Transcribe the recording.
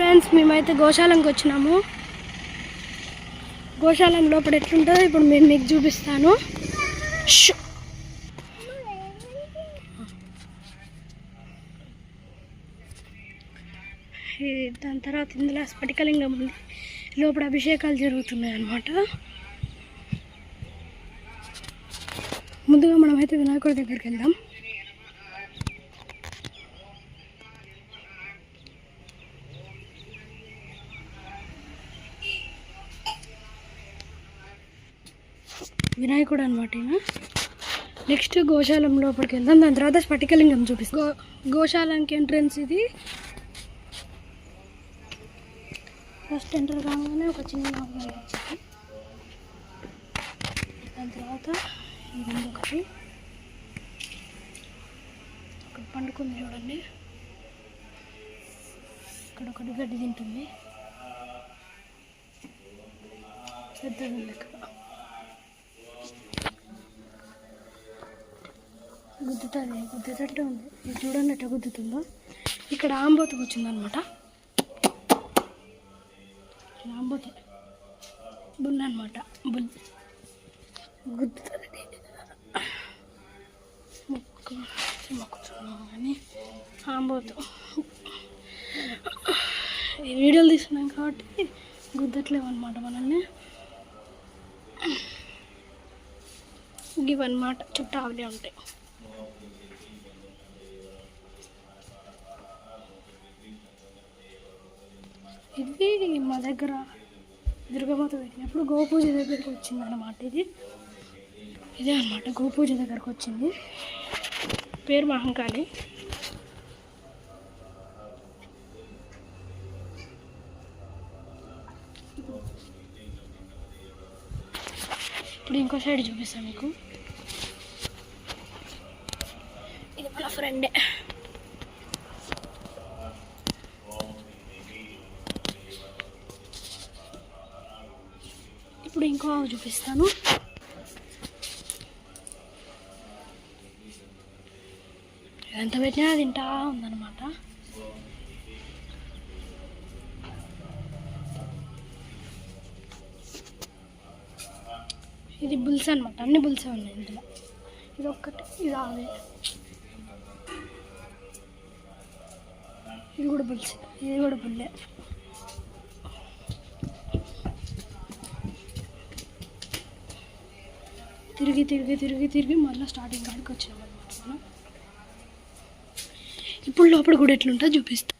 Friends మేమైతే గోశాలంకి వచ్చినాము. గోశాలం లోపల ఎట్లుంటుందో ఇప్పుడు నేను మీకు చూపిస్తాను. దాని తర్వాత ఇందులో స్ఫటికలింగం ఉంది. లోపల అభిషేకాలు జరుగుతున్నాయి అన్నమాట. ముందుగా మనమైతే వినాయకుడి దగ్గరికి వెళ్దాం. వినాయకుడు అనమాట. నెక్స్ట్ గోశాలం లోపలికి వెళ్దాం. దాని తర్వాత స్ఫటికలింగం చూపిస్తాం. గోశాలానికి ఎంట్రన్స్ ఇది. ఫస్ట్ ఎంటర్ కాగానే ఒక చిన్న వచ్చింది. దాని తర్వాత ఇది ఒకటి ఇక్కడ పండుకుంది చూడండి. ఇక్కడ ఒకటి గడ్డి తింటుంది. పెద్దది ఉంది. ఇక్కడ గుద్దుతట్టు ఉంది. ఇది చూడండి ఎట్లా గుద్దుతుందో. ఇక్కడ ఆంబోతు కూర్చుందనమాట. ఆంబోతు బుల్ అనమాట. బుల్ గుద్దుతుంది. మొక్కుతున్నాం కానీ ఆంబోతు ఈ వీడియోలు తీసుకున్నాం కాబట్టి గుద్దట్లేవు అనమాట మనల్ని. ఇవన్నమాట చుట్టూ ఆవులే ఉంటాయి. ఇది మా దగ్గర దుర్గమాత పెట్టినప్పుడు గోపూజ దగ్గరికి వచ్చింది అన్నమాట. ఇదే అన్నమాట గోపూజ దగ్గరకు వచ్చింది. పేరు మహంకాళి. ఇప్పుడు ఇంకో సైడ్ చూపిస్తాను మీకు. ఇది మన ఫ్రెండే. ఇప్పుడు ఇంకో ఆవు చూపిస్తాను. ఎంత పెట్టినా తింటా ఉందన్నమాట. ఇది బుల్స్ అనమాట. అన్ని బుల్సే ఉన్నాయి ఇందులో. ఇది ఒక్కటి. ఇది ఆవే. ఇది కూడా బుల్స్. ఇది కూడా బుల్లే. తిరిగి తిరిగి తిరిగి తిరిగి మళ్ళీ స్టార్టింగ్ కాడికి వచ్చామన్నమాట మనం. ఇప్పుడు లోపల కూడా ఎట్లుంటుందో చూపిస్తాను.